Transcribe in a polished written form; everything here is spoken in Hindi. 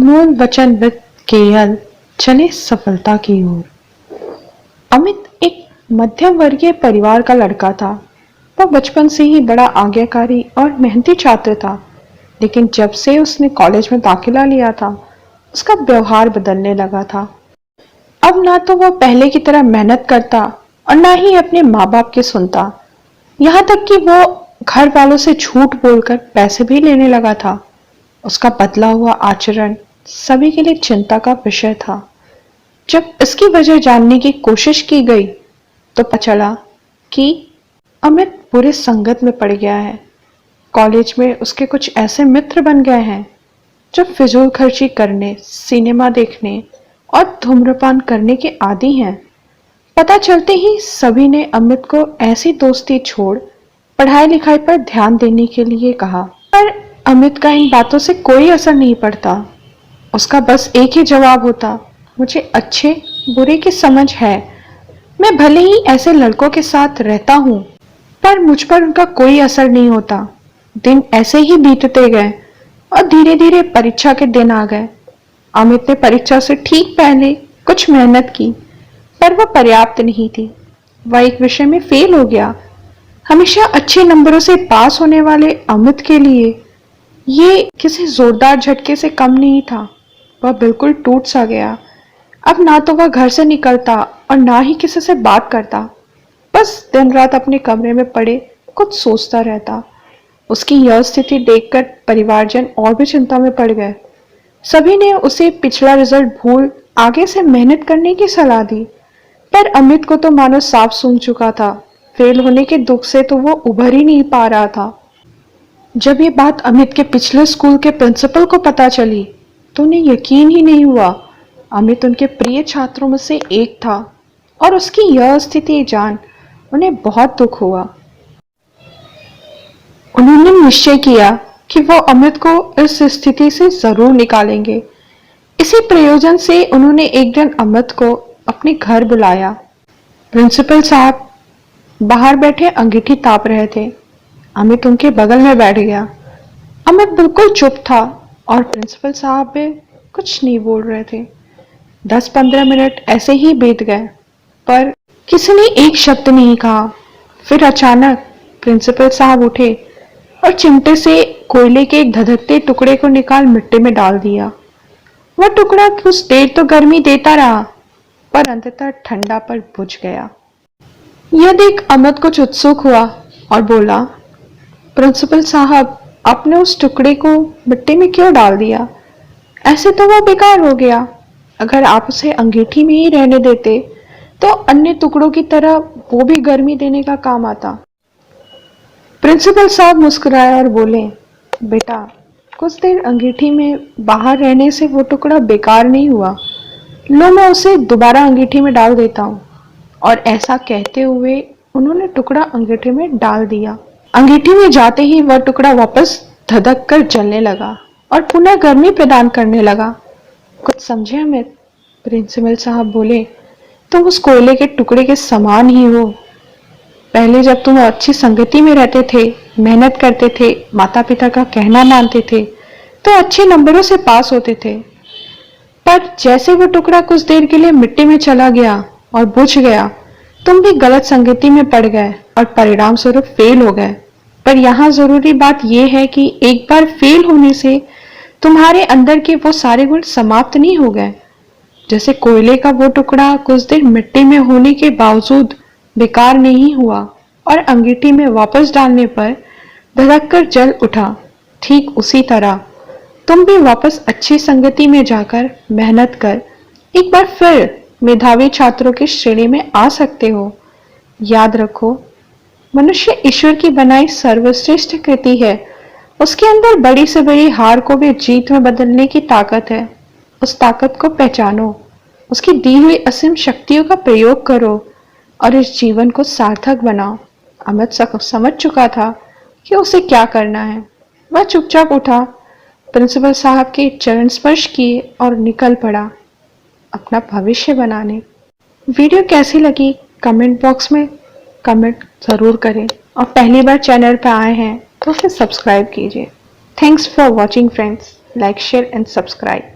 अनमोल वचनबद्ध केएल चले सफलता की ओर। अमित एक मध्यम वर्गीय परिवार का लड़का था। वह बचपन से ही बड़ा आज्ञाकारी और मेहनती छात्र था, लेकिन जब से उसने कॉलेज में दाखिला लिया था, उसका व्यवहार बदलने लगा था। अब ना तो वह पहले की तरह मेहनत करता और ना ही अपने माँ बाप की सुनता। यहाँ तक कि वो घर वालों से झूठ बोलकर पैसे भी लेने लगा था। उसका बदला हुआ आचरण सभी के लिए चिंता का विषय था। जब इसकी वजह जानने की कोशिश की गई तो पता चला कि अमित बुरे संगत में पड़ गया है। कॉलेज में उसके कुछ ऐसे मित्र बन गए हैं जो फिजूल खर्ची करने, सिनेमा देखने और धूम्रपान करने के आदी हैं। पता चलते ही सभी ने अमित को ऐसी दोस्ती छोड़ पढ़ाई लिखाई पर ध्यान देने के लिए कहा, पर अमित का इन बातों से कोई असर नहीं पड़ता। उसका बस एक ही जवाब होता, मुझे अच्छे बुरे की समझ है। मैं भले ही ऐसे लड़कों के साथ रहता हूँ, पर मुझ पर उनका कोई असर नहीं होता। दिन ऐसे ही बीतते गए और धीरे धीरे परीक्षा के दिन आ गए। अमित ने परीक्षा से ठीक पहले कुछ मेहनत की, पर वह पर्याप्त नहीं थी। वह एक विषय में फेल हो गया। हमेशा अच्छे नंबरों से पास होने वाले अमित के लिए ये किसी जोरदार झटके से कम नहीं था। वह बिल्कुल टूट सा गया। अब ना तो वह घर से निकलता और ना ही किसी से बात करता। बस दिन रात अपने कमरे में पड़े कुछ सोचता रहता। उसकी यह स्थिति देखकर परिवारजन और भी चिंता में पड़ गए। सभी ने उसे पिछला रिजल्ट भूल आगे से मेहनत करने की सलाह दी, पर अमित को तो मानो साफ सूंघ चुका था। फेल होने के दुख से तो वो उभर ही नहीं पा रहा था। जब ये बात अमित के पिछले स्कूल के प्रिंसिपल को पता चली तो उन्हें यकीन ही नहीं हुआ। अमित उनके प्रिय छात्रों में से एक था और उसकी यह स्थिति जान उन्हें बहुत दुख हुआ। उन्होंने निश्चय किया कि वो अमित को इस स्थिति से जरूर निकालेंगे। इसी प्रयोजन से उन्होंने एक दिन अमित को अपने घर बुलाया। प्रिंसिपल साहब बाहर बैठे अंगीठी ताप रहे थे। अमित उनके बगल में बैठ गया। अमित बिल्कुल चुप था और प्रिंसिपल साहब भी कुछ नहीं बोल रहे थे। 10-15 मिनट ऐसे ही बीत गए, पर किसी ने एक शब्द नहीं कहा। फिर अचानक प्रिंसिपल साहब उठे और चिमटे से कोयले के एक धधकते टुकड़े को निकाल मिट्टी में डाल दिया। वह टुकड़ा कुछ देर तो गर्मी देता रहा, पर अंततः ठंडा पर बुझ गया। यह देख अमित कुछ उत्सुक हुआ और बोला, प्रिंसिपल साहब, आपने उस टुकड़े को मिट्टी में क्यों डाल दिया? ऐसे तो वो बेकार हो गया। अगर आप उसे अंगीठी में ही रहने देते तो अन्य टुकड़ों की तरह वो भी गर्मी देने का काम आता। प्रिंसिपल साहब मुस्कुराए और बोले, बेटा, कुछ देर अंगीठी में बाहर रहने से वो टुकड़ा बेकार नहीं हुआ। लो, मैं उसे दोबारा अंगीठी में डाल देता हूँ। और ऐसा कहते हुए उन्होंने टुकड़ा अंगीठी में डाल दिया। अंगीठी में जाते ही वह टुकड़ा वापस धधक कर जलने लगा और पुनः गर्मी प्रदान करने लगा। कुछ समझे अमित? प्रिंसिपल साहब बोले, तुम उस कोयले के टुकड़े के समान ही हो। पहले जब तुम अच्छी संगति में रहते थे, मेहनत करते थे, माता पिता का कहना मानते थे, तो अच्छे नंबरों से पास होते थे। पर जैसे वो टुकड़ा कुछ देर के लिए मिट्टी में चला गया और बुझ गया, तुम भी गलत संगति में पड़ गए और परिणाम स्वरूप फेल हो गए। पर यहाँ जरूरी बात यह है कि एक बार फेल होने से तुम्हारे अंदर के वो सारे गुण समाप्त नहीं हो गए। जैसे कोयले का वो टुकड़ा कुछ देर मिट्टी में होने के बावजूद बेकार नहीं हुआ और अंगीठी में वापस डालने पर धड़क कर जल उठा, ठीक उसी तरह तुम भी वापस अच्छी संगति में जाकर मेहनत कर एक बार फिर मेधावी छात्रों की श्रेणी में आ सकते हो। याद रखो, मनुष्य ईश्वर की बनाई सर्वश्रेष्ठ कृति है। उसके अंदर बड़ी से बड़ी हार को भी जीत में बदलने की ताकत है। उस ताकत को पहचानो, उसकी दी हुई असीम शक्तियों का प्रयोग करो और इस जीवन को सार्थक बनाओ। अमित समझ चुका था कि उसे क्या करना है। वह चुपचाप उठा, प्रिंसिपल साहब के चरण स्पर्श किए और निकल पड़ा अपना भविष्य बनाने। वीडियो कैसी लगी कमेंट बॉक्स में कमेंट जरूर करें और पहली बार चैनल पर आए हैं तो उसे सब्सक्राइब कीजिए। Thanks for watching friends. Like, share and subscribe.